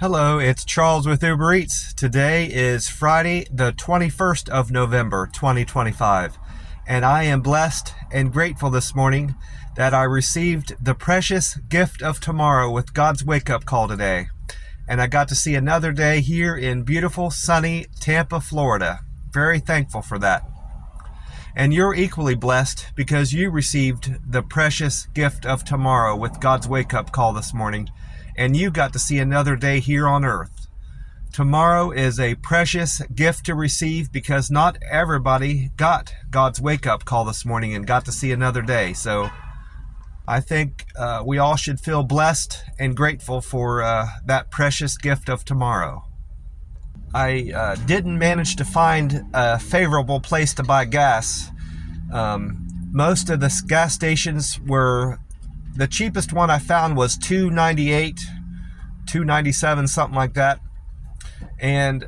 Hello, it's Charles with Uber Eats. Today is Friday, the 21st of November, 2025, and I am blessed and grateful this morning that I received the precious gift of tomorrow with God's wake-up call today, and I got to see another day here in beautiful, sunny Tampa, Florida. Very thankful for that. And you're equally blessed because you received the precious gift of tomorrow with God's wake-up call this morning, and you got to see another day here on earth. Tomorrow is a precious gift to receive because not everybody got God's wake-up call this morning and got to see another day. So I think we all should feel blessed and grateful for that precious gift of tomorrow. I didn't manage to find a favorable place to buy gas. Most of the gas stations were, the cheapest one I found was $2.98, $2.97, something like that. And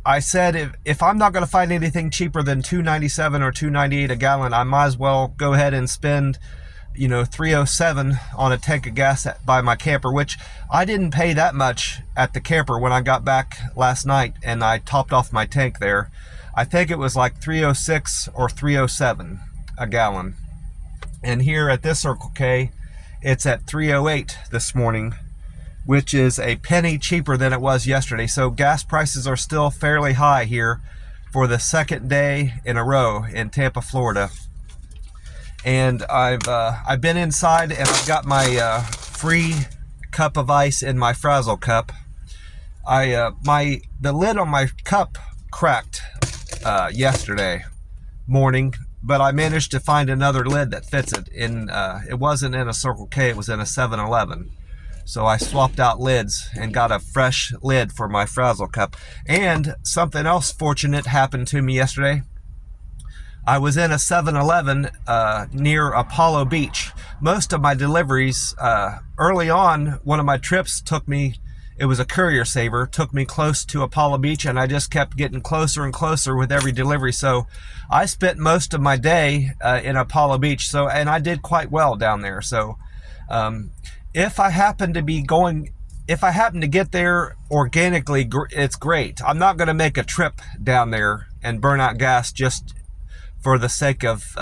I said, if I'm not going to find anything cheaper than $2.97 or $2.98 a gallon, I might as well go ahead and spend, $3.07 on a tank of gas by my camper, which I didn't pay that much at the camper when I got back last night and I topped off my tank there. I think it was like $3.06 or $3.07 a gallon. And here at this Circle K, it's at $3.08 this morning, which is a penny cheaper than it was yesterday. So gas prices are still fairly high here for the second day in a row in Tampa, Florida. And I've been inside and I've got my free cup of ice in my Frazzle cup. The lid on my cup cracked yesterday morning, but I managed to find another lid that fits it. It wasn't in a Circle K, it was in a 7-Eleven. So I swapped out lids and got a fresh lid for my Frazzle cup. And something else fortunate happened to me yesterday. I was in a 7-Eleven near Apollo Beach. Most of my deliveries, early on, one of my trips took me, it was a courier saver, took me close to Apollo Beach, and I just kept getting closer and closer with every delivery. So I spent most of my day in Apollo Beach, and I did quite well down there. So if I happen to get there organically, it's great. I'm not going to make a trip down there and burn out gas just for the sake of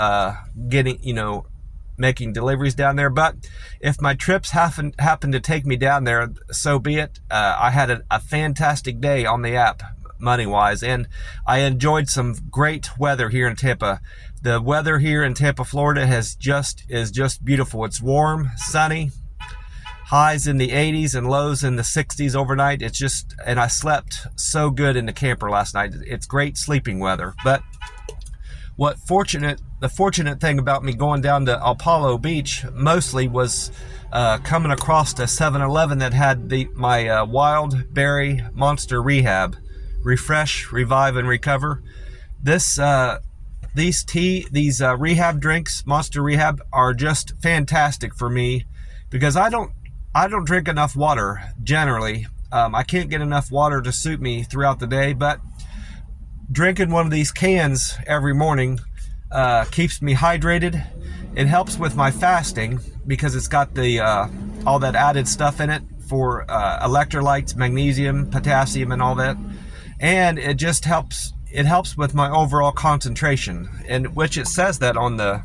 making deliveries down there. But if my trips happen to take me down there, so be it. I had a fantastic day on the app, money-wise, and I enjoyed some great weather here in Tampa. The weather here in Tampa, Florida is just beautiful. It's warm, sunny, highs in the 80s and lows in the 60s overnight. And I slept so good in the camper last night. It's great sleeping weather. But the fortunate thing about me going down to Apollo Beach mostly was coming across a 7-Eleven that had my Wild Berry Monster Rehab, Refresh, Revive, and Recover. These rehab drinks, Monster Rehab, are just fantastic for me because I don't drink enough water generally. I can't get enough water to suit me throughout the day, but drinking one of these cans every morning keeps me hydrated. It helps with my fasting because it's got all that added stuff in it for electrolytes, magnesium, potassium, and all that. And it just helps. It helps with my overall concentration, and which it says that on the.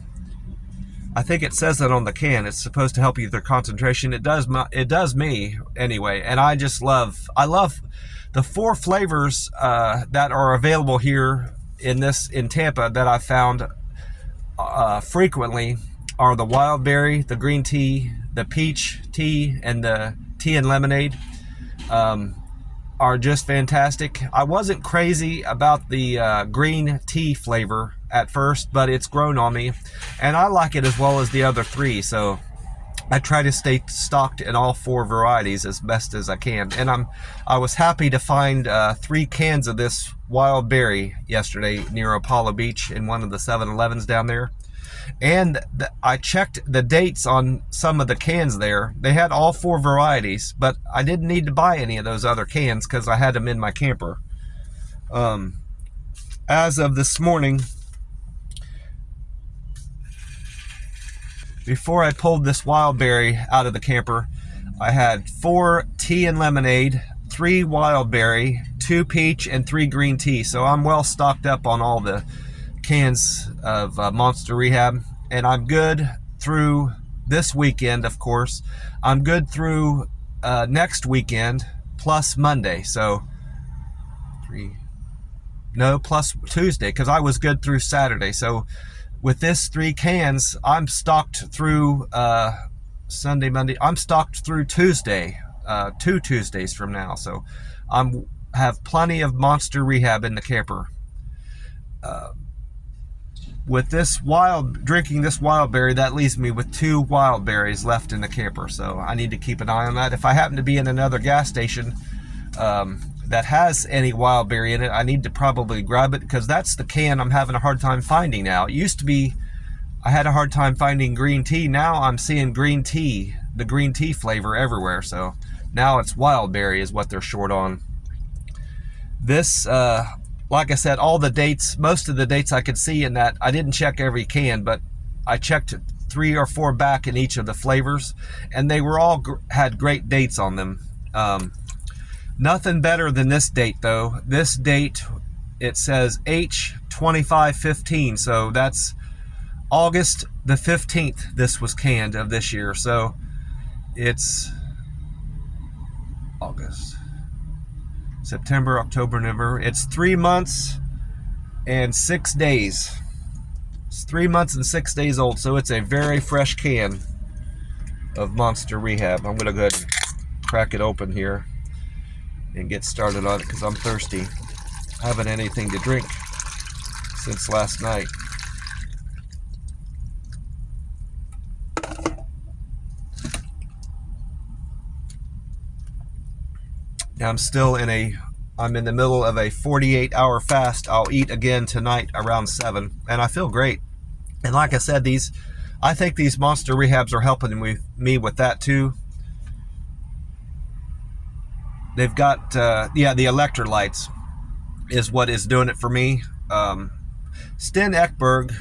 I think it says that on the can. It's supposed to help you with your concentration. It does me anyway, and I love the 4 flavors that are available here in Tampa that I've found frequently are the wild berry, the green tea, the peach tea, and the tea and lemonade. Are just fantastic. I wasn't crazy about the green tea flavor at first, but it's grown on me, and I like it as well as the other 3. So I try to stay stocked in all 4 varieties as best as I can. And I was happy to find 3 cans of this wild berry yesterday near Apollo Beach in one of the 7-Elevens down there. And I checked the dates on some of the cans there. They had all 4 varieties, but I didn't need to buy any of those other cans because I had them in my camper. As of this morning, before I pulled this wild berry out of the camper, I had 4 tea and lemonade, 3 wild berry, 2 peach, and 3 green tea. So I'm well stocked up on all the cans of Monster Rehab, and I'm good through this weekend. Of course, I'm good through next weekend plus Monday. So plus Tuesday, because I was good through Saturday. So with this 3 cans, I'm stocked through Sunday, Monday. I'm stocked through Tuesday, 2 Tuesdays from now. So have plenty of Monster Rehab in the camper. With this drinking this wild berry, that leaves me with 2 wild berries left in the camper. So I need to keep an eye on that. If I happen to be in another gas station that has any wild berry in it, I need to probably grab it, because that's the can I'm having a hard time finding now. It used to be I had a hard time finding green tea. Now I'm seeing green tea, the green tea flavor everywhere. So now it's wild berry is what they're short on. This, like I said, all the dates, most of the dates I could see in that, I didn't check every can, but I checked 3 or 4 back in each of the flavors, and they were all had great dates on them. Nothing better than this date though. This date, it says H2515, so that's August the 15th this was canned of this year. So it's August, September, October, November. It's 3 months and 6 days. It's 3 months and 6 days old, so it's a very fresh can of Monster Rehab. I'm gonna go ahead and crack it open here and get started on it, because I'm thirsty. I haven't had anything to drink since last night. Now I'm in the middle of a 48-hour fast. I'll eat again tonight around 7, and I feel great. And like I said, I think these Monster Rehabs are helping me with that too. They've got, the electrolytes is what is doing it for me. Sten Ekberg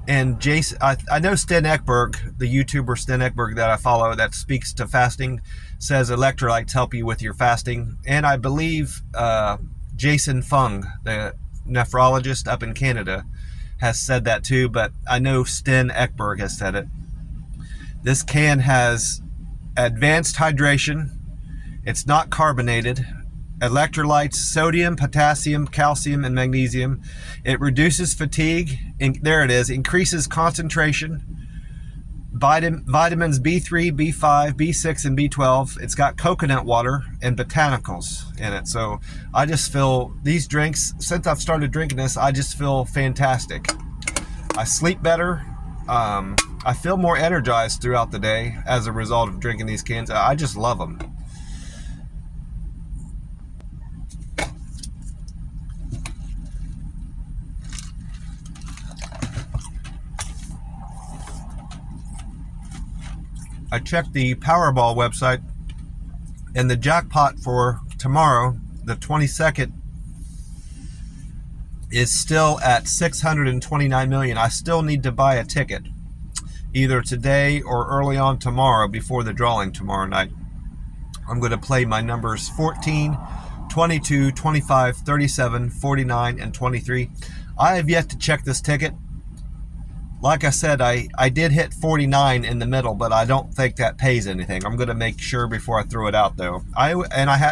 and Jason, I know Sten Ekberg, the YouTuber Sten Ekberg that I follow that speaks to fasting, says electrolytes help you with your fasting. And I believe Jason Fung, the nephrologist up in Canada, has said that too, but I know Sten Ekberg has said it. This can has advanced hydration. It's not carbonated. Electrolytes, sodium, potassium, calcium, and magnesium. It reduces fatigue. There it is. Increases concentration. Vitamins B3, B5, B6, and B12. It's got coconut water and botanicals in it. So I just feel these drinks, since I've started drinking this, I just feel fantastic. I sleep better. I feel more energized throughout the day as a result of drinking these cans. I just love them. I checked the Powerball website, and the jackpot for tomorrow, the 22nd, is still at 629 million. I still need to buy a ticket, either today or early on tomorrow before the drawing tomorrow night. I'm going to play my numbers 14, 22, 25, 37, 49, and 23. I have yet to check this ticket. Like I said, I did hit 49 in the middle, but I don't think that pays anything. I'm going to make sure before I throw it out, though.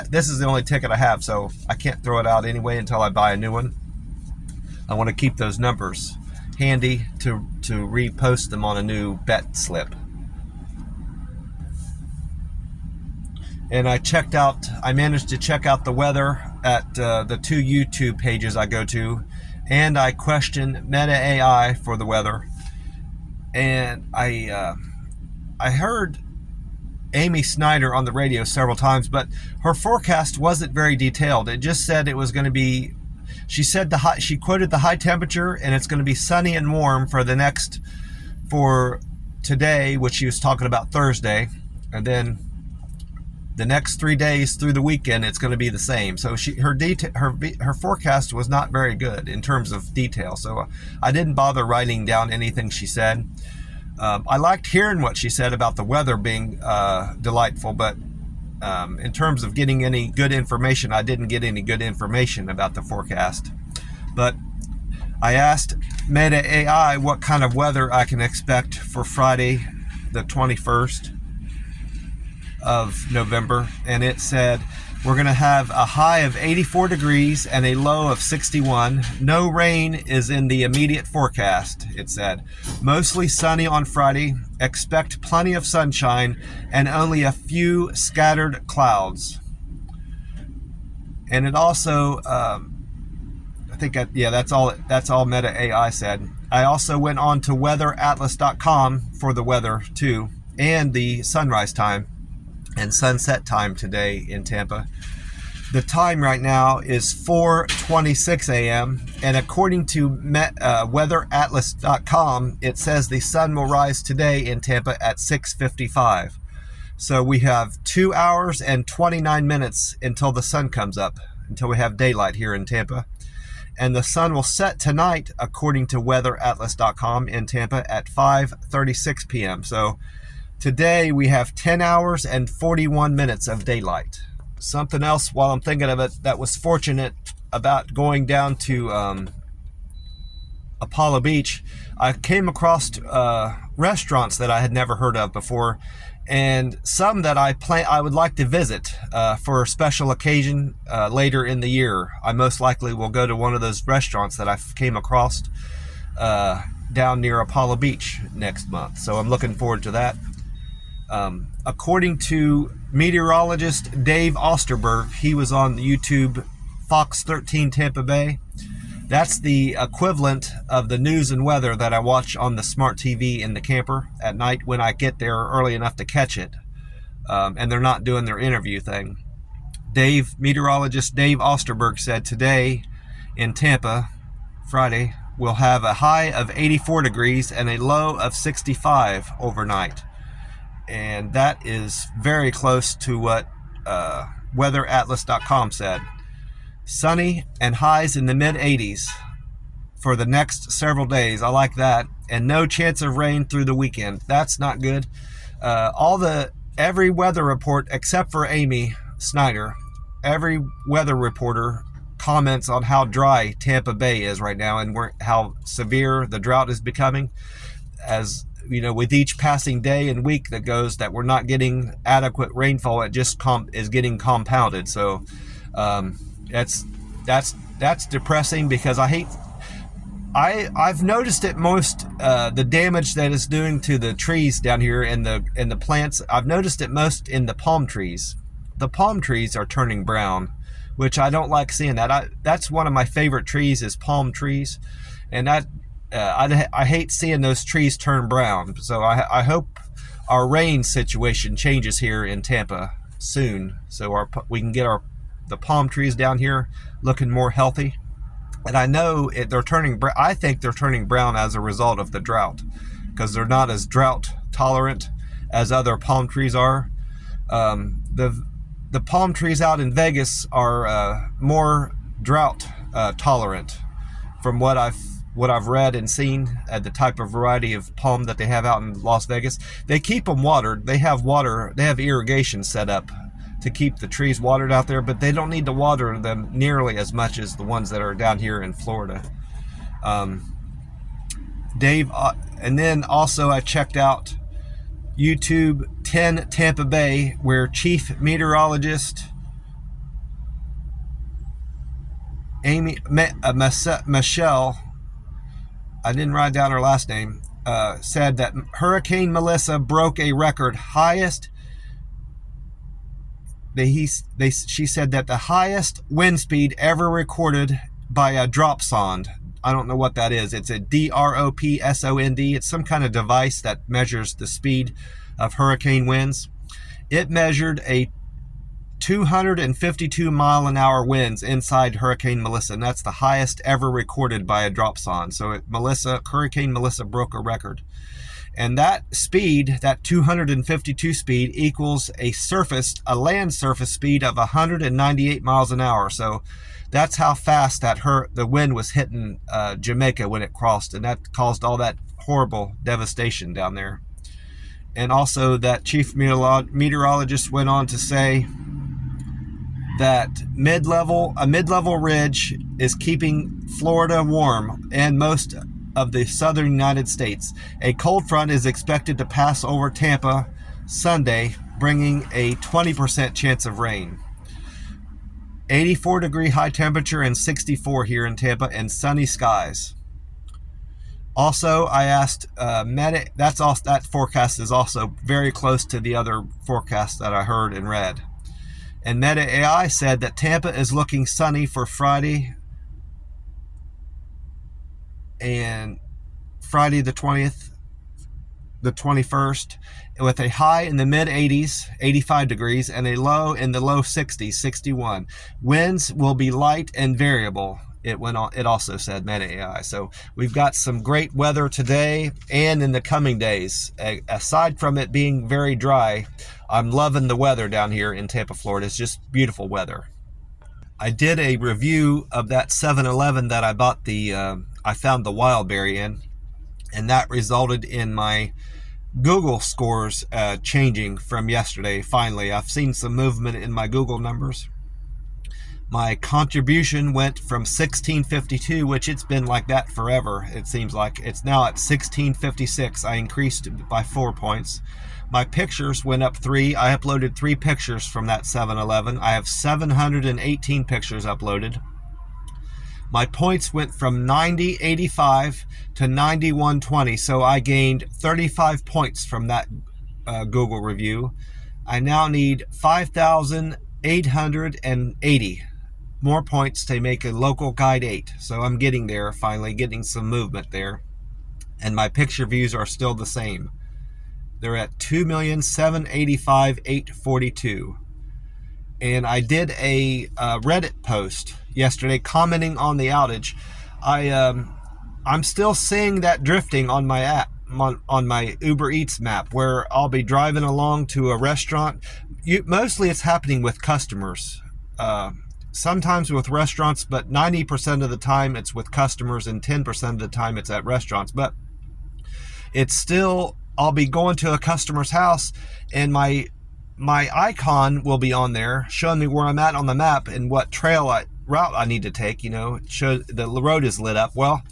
This is the only ticket I have, so I can't throw it out anyway until I buy a new one. I want to keep those numbers handy to repost them on a new bet slip. And I managed to check out the weather at the 2 YouTube pages I go to, and I questioned Meta AI for the weather. And I heard Amy Snyder on the radio several times, but her forecast wasn't very detailed. It just said it was going to be, she quoted the high temperature, and it's going to be sunny and warm for today, which she was talking about Thursday, and then the next 3 days through the weekend it's going to be the same. So her forecast was not very good in terms of detail. So I didn't bother writing down anything she said. I liked hearing what she said about the weather being delightful, but in terms of getting any good information, I didn't get any good information about the forecast. But I asked Meta AI what kind of weather I can expect for Friday, the 21st of November, and it said we're going to have a high of 84 degrees and a low of 61. No rain is in the immediate forecast, it said. Mostly sunny on Friday. Expect plenty of sunshine and only a few scattered clouds. And it also, that's all Meta AI said. I also went on to weatheratlas.com for the weather too, and the sunrise time and sunset time today in Tampa. The time right now is 4:26 a.m. and according to weatheratlas.com, it says the sun will rise today in Tampa at 6:55. So we have 2 hours and 29 minutes until the sun comes up, until we have daylight here in Tampa. And the sun will set tonight, according to weatheratlas.com, in Tampa at 5:36 p.m. So today we have 10 hours and 41 minutes of daylight. Something else, while I'm thinking of it, that was fortunate about going down to Apollo Beach, I came across restaurants that I had never heard of before, and some that I would like to visit for a special occasion later in the year. I most likely will go to one of those restaurants that I came across down near Apollo Beach next month. So I'm looking forward to that. According to meteorologist Dave Osterberg, he was on the YouTube Fox 13 Tampa Bay. That's the equivalent of the news and weather that I watch on the smart TV in the camper at night when I get there early enough to catch it. And they're not doing their interview thing. Meteorologist Dave Osterberg said today in Tampa, Friday, we'll have a high of 84 degrees and a low of 65 overnight. And that is very close to what weatheratlas.com said. Sunny and highs in the mid-80s for the next several days. I like that. And no chance of rain through the weekend. That's not good. Every weather report except for Amy Snyder, every weather reporter comments on how dry Tampa Bay is right now and how severe the drought is becoming. As you know, with each passing day and week that goes that we're not getting adequate rainfall, it just is getting compounded. So that's depressing, because I've noticed it most, the damage that it's doing to the trees down here and the plants. I've noticed it most in the palm trees. The palm trees are turning brown, which I don't like seeing that. That's one of my favorite trees is palm trees, and I hate seeing those trees turn brown. So I hope our rain situation changes here in Tampa soon, so we can get the palm trees down here looking more healthy. And I know they're turning. I think they're turning brown as a result of the drought, because they're not as drought tolerant as other palm trees are. The palm trees out in Vegas are more drought tolerant, from what I've read and seen, the type of variety of palm that they have out in Las Vegas. They keep them watered. They have irrigation set up to keep the trees watered out there, but they don't need to water them nearly as much as the ones that are down here in Florida. Dave, and then also I checked out YouTube 10 Tampa Bay, where Chief Meteorologist Michelle, I didn't write down her last name, said that Hurricane Melissa broke a record highest. She said that the highest wind speed ever recorded by a dropsonde. I don't know what that is. It's a DROPSOND. It's some kind of device that measures the speed of hurricane winds. It measured a 252 mile an hour winds inside Hurricane Melissa, and that's the highest ever recorded by a dropsonde. So Hurricane Melissa broke a record. And that speed, that 252 speed, equals a land surface speed of 198 miles an hour. So that's how fast the wind was hitting Jamaica when it crossed, and that caused all that horrible devastation down there. And also, that chief meteorologist went on to say that a mid-level ridge is keeping Florida warm and most of the southern United States. A cold front is expected to pass over Tampa Sunday, bringing a 20% chance of rain. 84-degree high temperature and 64 here in Tampa, and sunny skies. Also, I asked that forecast is also very close to the other forecasts that I heard and read. And Meta AI said that Tampa is looking sunny for Friday the 20th, the 21st, with a high in the mid 80s, 85 degrees, and a low in the low 60s, 61. Winds will be light and variable. It also said Meta AI. So we've got some great weather today and in the coming days. Aside from it being very dry, I'm loving the weather down here in Tampa, Florida. It's just beautiful weather. I did a review of that 7-Eleven that I bought I found the wild berry in, and that resulted in my Google scores changing from yesterday. Finally, I've seen some movement in my Google numbers. My contribution went from 1652, which it's been like that forever. It seems like it's now at 1656. I increased by 4 points. My pictures went up 3. I uploaded 3 pictures from that 7-Eleven. I have 718 pictures uploaded. My points went from 90.85 to 91.20, so I gained 35 points from that Google review. I now need 5,880 more points to make a local guide 8. So I'm getting there, finally getting some movement there. And my picture views are still the same. They're at 2,785,842. And I did a Reddit post yesterday commenting on the outage. I'm still seeing that drifting on my app, on my Uber Eats map, where I'll be driving along to a restaurant. Mostly it's happening with customers. Sometimes with restaurants, but 90% of the time it's with customers and 10% of the time it's at restaurants. But it's still, I'll be going to a customer's house and my icon will be on there showing me where I'm at on the map and what route I need to take. The road is lit up. Well,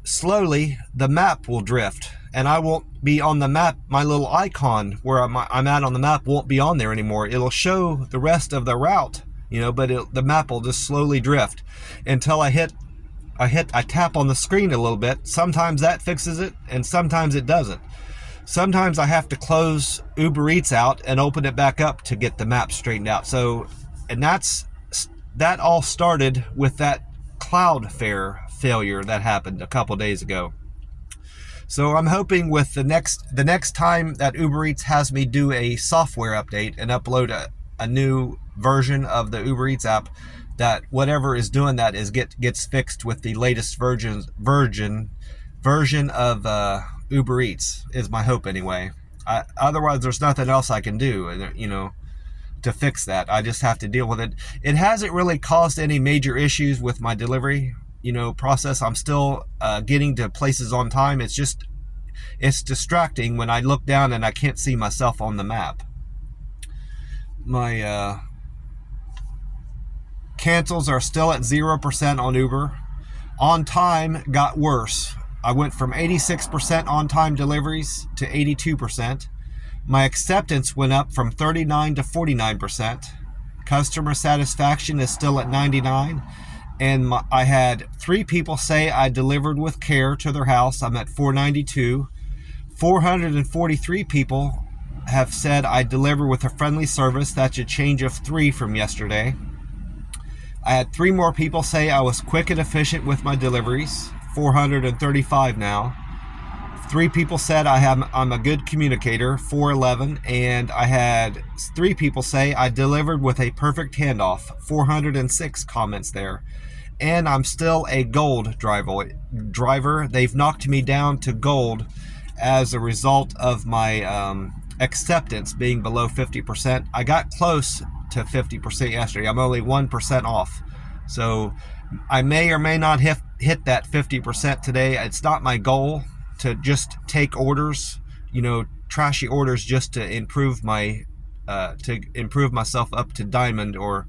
slowly the map will drift and I won't be on the map. My little icon where I'm at on the map won't be on there anymore. It'll show the rest of the route, but the map will just slowly drift until I tap on the screen a little bit. Sometimes that fixes it and sometimes it doesn't. Sometimes I have to close Uber Eats out and open it back up to get the map straightened out. That all started with that Cloudflare failure that happened a couple days ago. So I'm hoping with the next time that Uber Eats has me do a software update and upload a new version of the Uber Eats app, that whatever is doing that gets fixed with the latest version of Uber Eats, is my hope anyway. Otherwise, there's nothing else I can do, to fix that. I just have to deal with it. It hasn't really caused any major issues with my delivery, process. I'm still getting to places on time. It's distracting when I look down and I can't see myself on the map. My cancels are still at 0% on Uber. On time got worse. I went from 86% on-time deliveries to 82%. My acceptance went up from 39 to 49%. Customer satisfaction is still at 99. And I had 3 people say I delivered with care to their house. I'm at 492. 443 people have said I deliver with a friendly service. That's a change of 3 from yesterday. I had 3 more people say I was quick and efficient with my deliveries. 435 now. 3 people said I'm a good communicator, 411, and I had 3 people say I delivered with a perfect handoff, 406 comments there. And I'm still a gold driver. They've knocked me down to gold, as a result of my acceptance being below 50%. I got close to 50% yesterday. I'm only 1% off. So I may or may not hit that 50% today. It's not my goal to just take orders, trashy orders, just to improve myself up to diamond or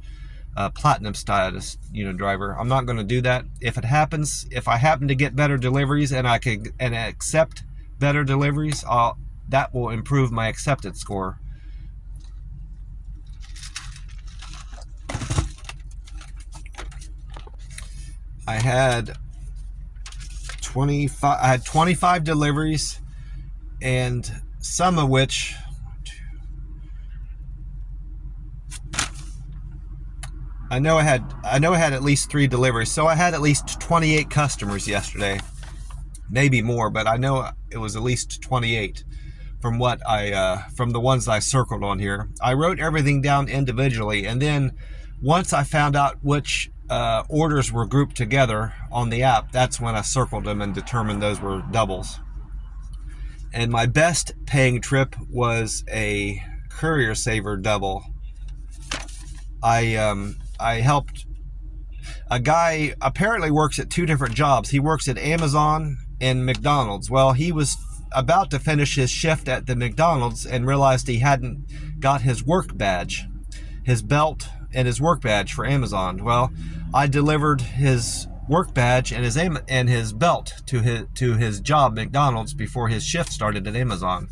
platinum status, driver. I'm not going to do that. If it happens, if I happen to get better deliveries and I can accept better deliveries, that will improve my acceptance score. I had 25 deliveries, and some of which I know I had at least 3 deliveries. So I had at least 28 customers yesterday. Maybe more, but I know it was at least 28 from from the ones I circled on here. I wrote everything down individually, and then once I found out which orders were grouped together on the app, that's when I circled them and determined those were doubles. And my best paying trip was a Courier Saver double. I helped a guy, apparently works at 2 different jobs. He works at Amazon and McDonald's. Well, he was about to finish his shift at the McDonald's and realized he hadn't got his work badge, his belt and his work badge for Amazon. Well, I delivered his work badge and his belt to his job, McDonald's, before his shift started at Amazon.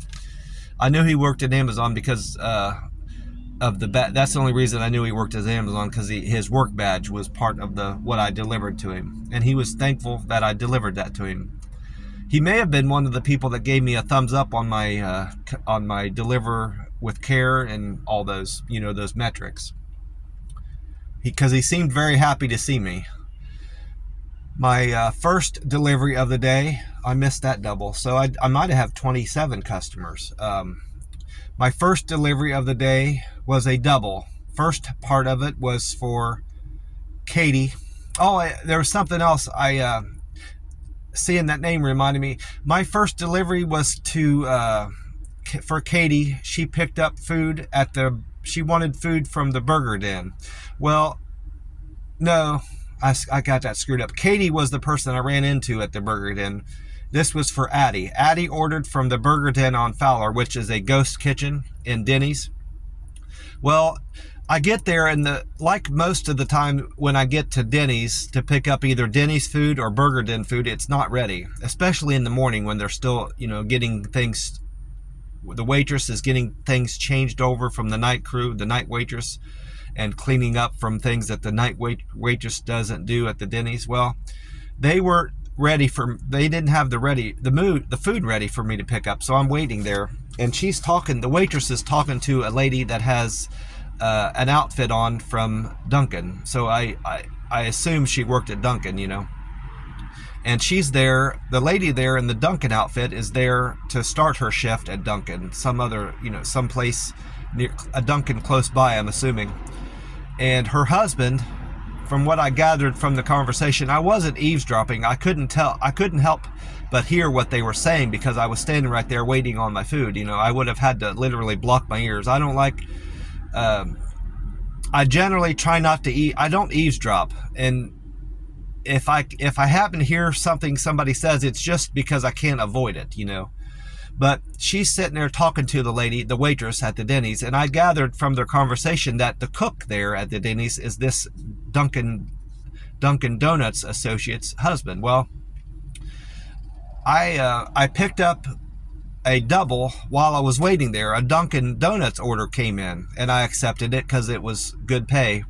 I knew he worked at Amazon because of the that's the only reason I knew he worked at Amazon, because his work badge was part of what I delivered to him, and he was thankful that I delivered that to him. He may have been one of the people that gave me a thumbs up on my deliver with care and all those those metrics, because he seemed very happy to see me. My first delivery of the day, I missed that double, so I might have 27 customers. My first delivery of the day was a double. First part of it was for Katie. Oh, there was something else. Seeing that name reminded me. My first delivery was for Katie. She picked up food she wanted food from the Burger Den. Well, no, I got that screwed up. Katie was the person I ran into at the Burger Den. This was for Addie. Addie ordered from the Burger Den on Fowler, which is a ghost kitchen in Denny's. Well, I get there, and like most of the time when I get to Denny's to pick up either Denny's food or Burger Den food, it's not ready, especially in the morning when they're still, getting things. The waitress is getting things changed over from the night crew, the night waitress, and cleaning up from things that the night waitress doesn't do at the Denny's. Well, they didn't have the food ready for me to pick up, so I'm waiting there, and the waitress is talking to a lady that has an outfit on from Dunkin'. So I assume she worked at Dunkin', and she's there. The lady there in the Dunkin' outfit is there to start her shift at Dunkin', some other, someplace near a Dunkin' close by, I'm assuming. And her husband, from what I gathered from the conversation, I wasn't eavesdropping. I couldn't help but hear what they were saying because I was standing right there waiting on my food. I would have had to literally block my ears. I don't like, I generally try not to eat. I don't eavesdrop. And if I happen to hear something somebody says, it's just because I can't avoid it, But she's sitting there talking to the waitress at the Denny's, and I gathered from their conversation that the cook there at the Denny's is this Dunkin' Donuts associate's husband. Well, I picked up a double while I was waiting there. A Dunkin' Donuts order came in, and I accepted it because it was good pay.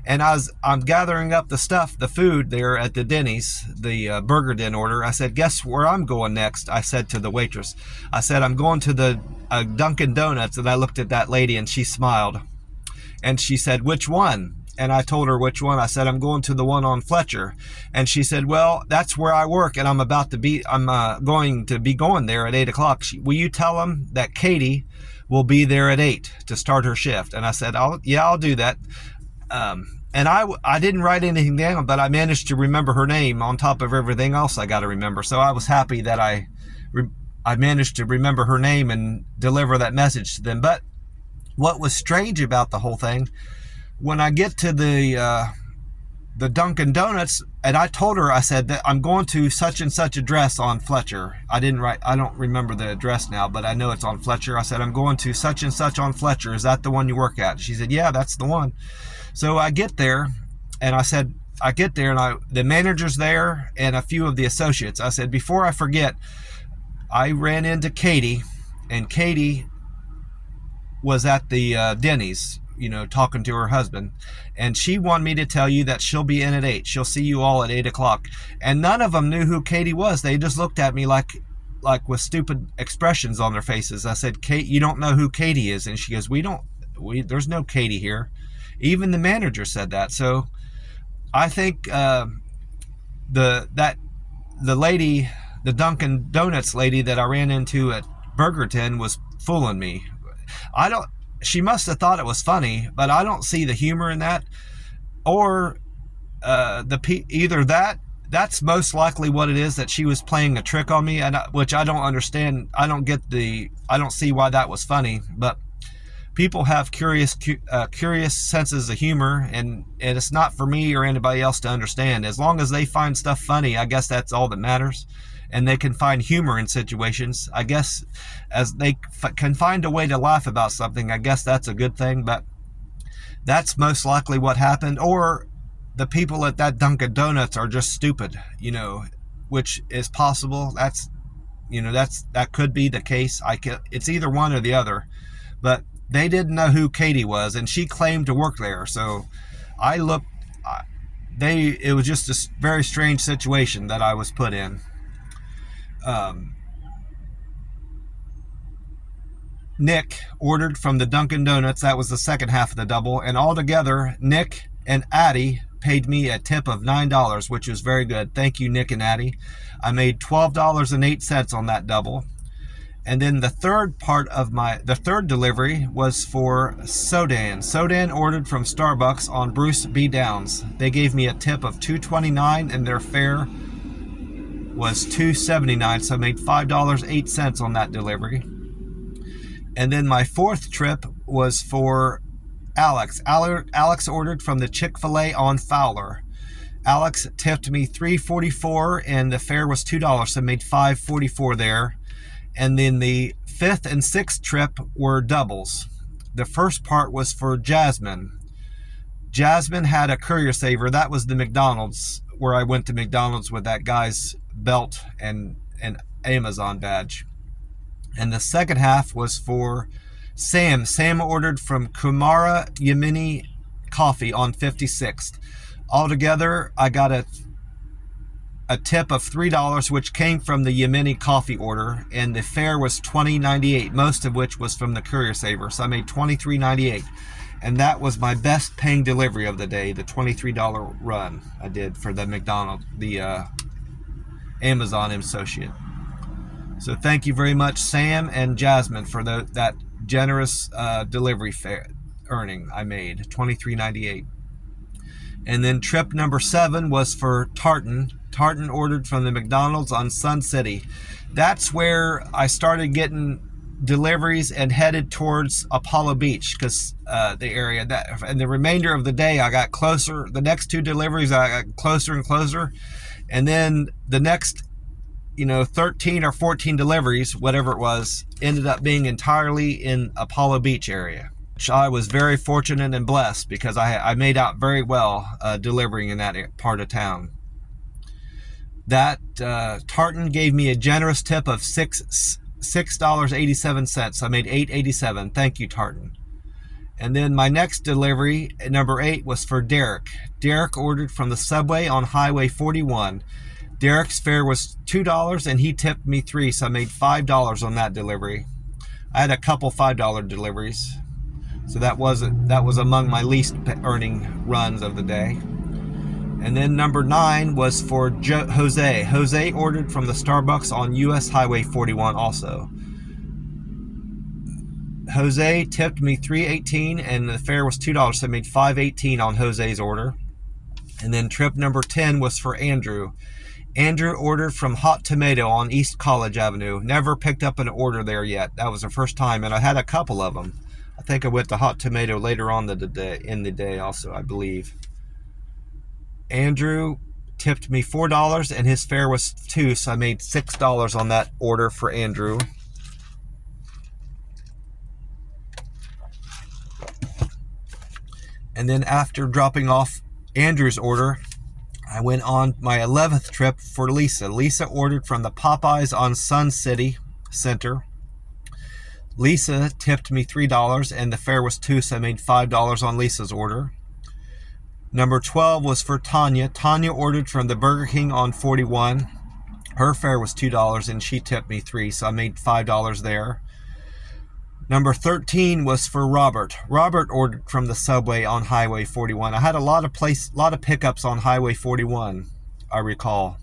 And I'm gathering up the food there at the Denny's, the Burger Den order. I said, guess where I'm going next? I said to the waitress. I said, I'm going to the Dunkin' Donuts. And I looked at that lady, and she smiled. And she said, which one? And I told her which one. I said, I'm going to the one on Fletcher. And she said, well, that's where I work, and I'm going to be going there at 8 o'clock. Will you tell them that Katie will be there at 8 to start her shift? And I said, I'll do that. And I didn't write anything down, but I managed to remember her name on top of everything else I got to remember. So I was happy that I I managed to remember her name and deliver that message to them. But what was strange about the whole thing, when I get to the Dunkin' Donuts, and I told her, I said that I'm going to such and such address on Fletcher. I don't remember the address now, but I know it's on Fletcher. I said, I'm going to such and such on Fletcher. Is that the one you work at? She said, yeah, that's the one. So I get there, and I said, the manager's there and a few of the associates. I said, before I forget, I ran into Katie, and Katie was at the Denny's, talking to her husband, and she wanted me to tell you that she'll be in at 8. She'll see you all at 8 o'clock. And none of them knew who Katie was. They just looked at me like with stupid expressions on their faces. I said, Kate, you don't know who Katie is? And she goes, there's no Katie here. Even the manager said that. So I think the lady, the Dunkin' Donuts lady that I ran into at Burgerton was fooling me. She must have thought it was funny, but I don't see the humor in that. Or either that's most likely what it is, that she was playing a trick on me, which I don't understand. I don't see why that was funny. But people have curious senses of humor, and it's not for me or anybody else to understand. As long as they find stuff funny, I guess that's all that matters. And they can find humor in situations. I guess as they can find a way to laugh about something, I guess that's a good thing. But that's most likely what happened. Or the people at that Dunkin' Donuts are just stupid, which is possible. That could be the case. It's either one or the other. But they didn't know who Katie was, and she claimed to work there. So it was just a very strange situation that I was put in. Nick ordered from the Dunkin' Donuts. That was the second half of the double, and altogether Nick and Addie paid me a tip of $9, which was very good. Thank you, Nick and Addie. I made $12.08 on that double. And then the third delivery was for Sodan. Sodan ordered from Starbucks on Bruce B. Downs. They gave me a tip of $2.29, and their fare was $2.79, so I made $5.08 on that delivery. And then my fourth trip was for Alex. Alex ordered from the Chick-fil-A on Fowler. Alex tipped me $3.44, and the fare was $2, so I made $5.44 there. And then the fifth and sixth trip were doubles. The first part was for Jasmine. Jasmine had a Courier Saver. That was the McDonald's, where I went to McDonald's with that guy's belt and an Amazon badge. And the second half was for Sam. Sam ordered from Kumara Yemeni Coffee on 56th. Altogether, I got a tip of $3, which came from the Yemeni coffee order, and the fare was $20.98, most of which was from the Courier Saver. So I made $23.98, and that was my best paying delivery of the day, the $23 run I did for the McDonald's, the Amazon associate. So thank you very much, Sam and Jasmine, for that generous delivery fare earning I made, $23.98. And then trip number 7 was for Tartan. Tartan ordered from the McDonald's on Sun City. That's where I started getting deliveries and headed towards Apollo Beach, because the area and the remainder of the day I got closer. The next 2 deliveries I got closer and closer, and then the next 13 or 14 deliveries, whatever it was, ended up being entirely in Apollo Beach area, which I was very fortunate and blessed, because I made out very well delivering in that part of town. That Tartan gave me a generous tip of $6.87. I made $8.87. Thank you, Tartan. And then my next delivery, number 8, was for Derek. Derek ordered from the Subway on Highway 41. Derek's fare was $2, and he tipped me $3, so I made $5 on that delivery. I had a couple $5 deliveries, so that was among my least earning runs of the day. And then number 9 was for Jose. Jose ordered from the Starbucks on US Highway 41 also. Jose tipped me $3.18, and the fare was $2, so I made $5.18 on Jose's order. And then trip number 10 was for Andrew. Andrew ordered from Hot Tomato on East College Avenue. Never picked up an order there yet. That was the first time, and I had a couple of them. I think I went to Hot Tomato later on in the day also, I believe. Andrew tipped me $4 and his fare was $2, so I made $6 on that order for Andrew. And then after dropping off Andrew's order, I went on my 11th trip for Lisa. Lisa ordered from the Popeyes on Sun City Center. Lisa tipped me $3 and the fare was $2, so I made $5 on Lisa's order. Number 12 was for Tanya. Tanya ordered from the Burger King on 41. Her fare was $2 and she tipped me $3, so I made $5 there. Number 13 was for Robert. Robert ordered from the Subway on Highway 41. I had a lot of pickups on Highway 41, I recall.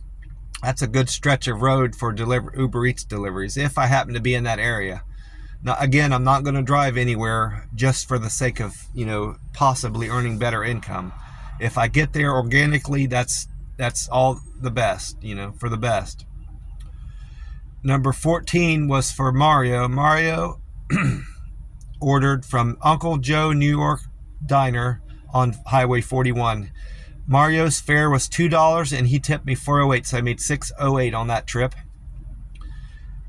That's a good stretch of road for Uber Eats deliveries, if I happen to be in that area. Now, again, I'm not going to drive anywhere just for the sake of, possibly earning better income. If I get there organically, that's all the best, for the best. Number 14 was for Mario. Mario ordered from Uncle Joe New York Diner on Highway 41. Mario's fare was $2 and he tipped me $4.08, so I made $6.08 on that trip.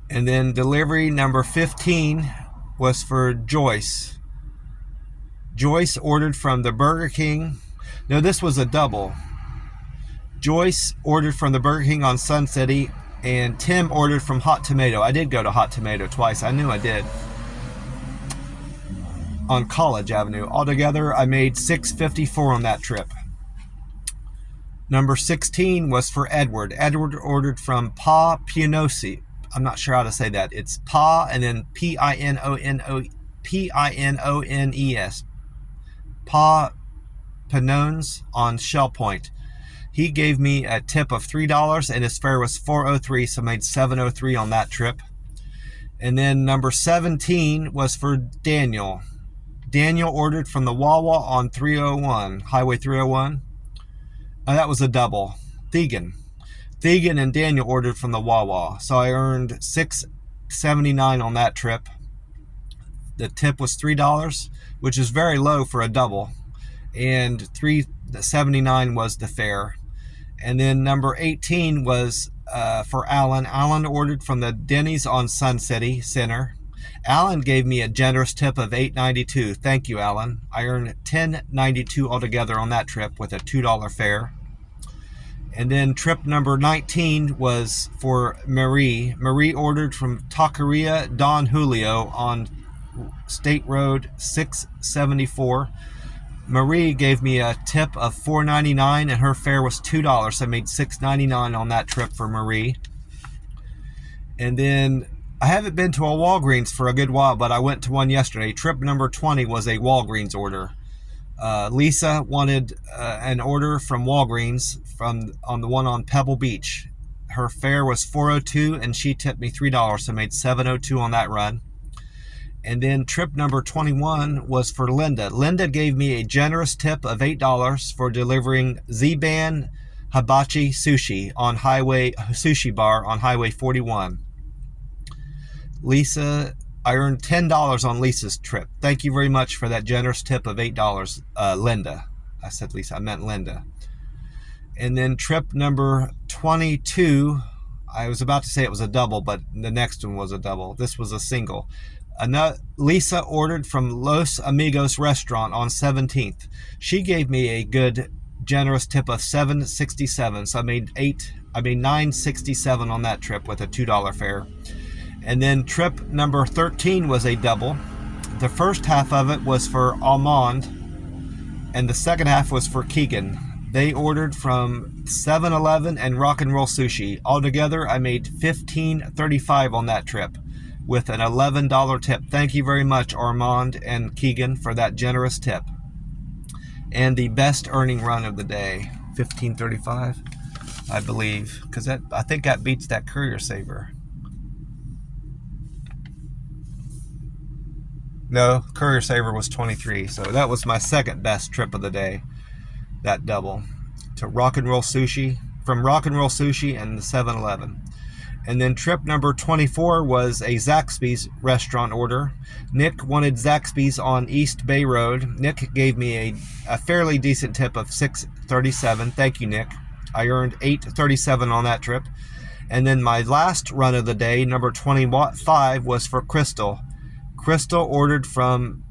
And then delivery number 15 was for Joyce. Joyce ordered from the Burger King. No, this was a double. Joyce ordered from the Burger King on Sun City, and Tim ordered from Hot Tomato. I did go to Hot Tomato twice. I knew I did. On College Avenue. Altogether, I made $6.54 on that trip. Number 16 was for Edward. Edward ordered from Pa Pianosi. I'm not sure how to say that. It's Pa and then Pinones. Pa Panones on Shell Point. He gave me a tip of $3 and his fare was $4.03, so I made $7.03 on that trip. And then number 17 was for Daniel. Daniel ordered from the Wawa on 301, Highway 301. That was a double. Thegan and Daniel ordered from the Wawa, so I earned $6.79 on that trip. The tip was $3, which is very low for a double, and $3.79 was the fare. And then number 18 was for Alan. Alan ordered from the Denny's on Sun City Center. Alan gave me a generous tip of $8.92. Thank you, Alan. I earned $10.92 altogether on that trip with a $2 fare. And then trip number 19 was for Marie. Marie ordered from Taqueria Don Julio on State Road 674. Marie gave me a tip of $4.99 and her fare was $2. So I made $6.99 on that trip for Marie. And then I haven't been to a Walgreens for a good while, but I went to one yesterday. Trip number 20 was a Walgreens order. Lisa wanted an order from Walgreens on the one on Pebble Beach. Her fare was $4.02 and she tipped me $3, so I made $7.02 on that run. And then trip number 21 was for Linda. Linda gave me a generous tip of $8 for delivering Z-Ban Hibachi Sushi on Sushi Bar on Highway 41. Lisa, I earned $10 on Lisa's trip. Thank you very much for that generous tip of $8, Linda. I said Lisa, I meant Linda. And then trip number 22, I was about to say it was a double, but the next one was a double. This was a single. Lisa ordered from Los Amigos restaurant on 17th. She gave me a good generous tip of $7.67, so I made $9.67 on that trip with a $2 fare. And then trip number 13 was a double. The first half of it was for Armand, and the second half was for Keegan. They ordered from 7-Eleven and Rock and Roll Sushi. Altogether, I made $15.35 on that trip with an $11 tip. Thank you very much, Armand and Keegan, for that generous tip. And the best earning run of the day, $15.35, I believe, because I think that beats that Courier Saver. No, Courier Saver was 23, so that was my second best trip of the day, that double. To Rock and Roll Sushi from Rock and Roll Sushi and the 7-Eleven. And then trip number 24 was a Zaxby's restaurant order. Nick wanted Zaxby's on East Bay Road. Nick gave me a fairly decent tip of $6.37. Thank you, Nick. I earned $8.37 on that trip. And then my last run of the day, number 25, was for Crystal. Crystal ordered from,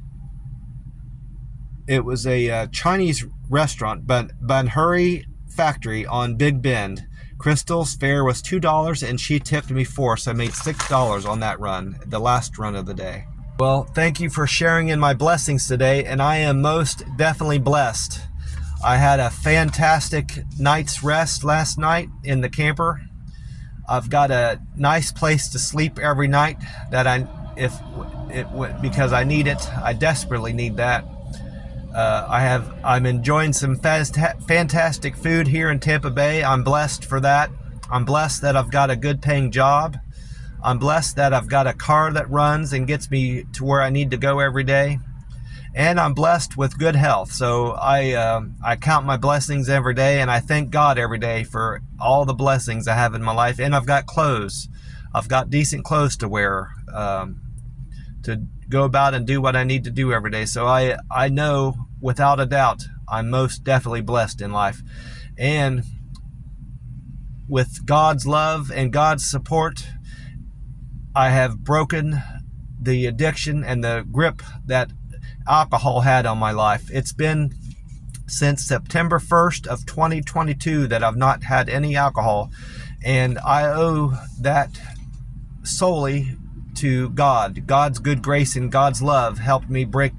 it was a Chinese restaurant, Ban Huri Factory on Big Bend. Crystal's fare was $2 and she tipped me $4, so I made $6 on that run, the last run of the day. Well, thank you for sharing in my blessings today, and I am most definitely blessed. I had a fantastic night's rest last night in the camper. I've got a nice place to sleep every night because I need it. I desperately need that. I'm enjoying some fantastic food here in Tampa Bay. I'm blessed for that. I'm blessed that I've got a good paying job. I'm blessed that I've got a car that runs and gets me to where I need to go every day. And I'm blessed with good health. So I count my blessings every day, and I thank God every day for all the blessings I have in my life. And I've got clothes. I've got decent clothes to wear to go about and do what I need to do every day. So I know without a doubt I'm most definitely blessed in life. And with God's love and God's support, I have broken the addiction and the grip that alcohol had on my life. It's been since September 1st of 2022 that I've not had any alcohol, and I owe that solely to God. God's good grace and God's love helped me break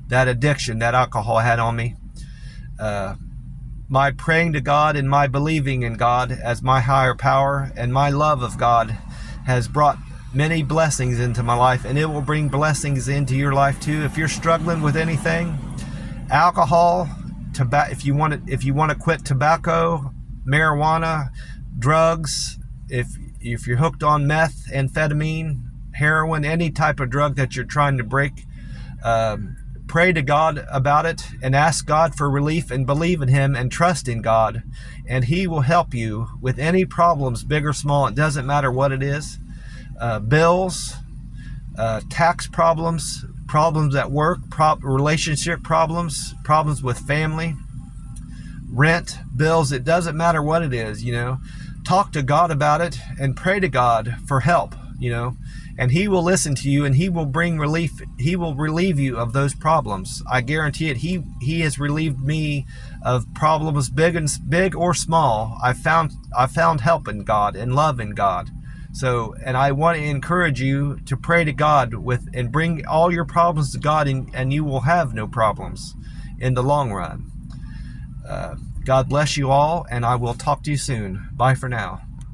that addiction that alcohol had on me. My praying to God and my believing in God as my higher power and my love of God has brought many blessings into my life, and it will bring blessings into your life too. If you're struggling with anything, alcohol, if you want to quit tobacco, marijuana, drugs, if you're hooked on meth, amphetamine, heroin, any type of drug that you're trying to break, pray to God about it and ask God for relief and believe in Him and trust in God, and He will help you with any problems, big or small. It doesn't matter what it is. Bills, tax problems, problems at work, relationship problems, problems with family, rent, bills. It doesn't matter what it is, talk to God about it and pray to God for help, and He will listen to you and He will bring relief. He will relieve you of those problems. I guarantee it. He has relieved me of problems big or small. I found help in God and love in God. So, and I want to encourage you to pray to God and bring all your problems to God, and you will have no problems in the long run. God bless you all, and I will talk to you soon. Bye for now.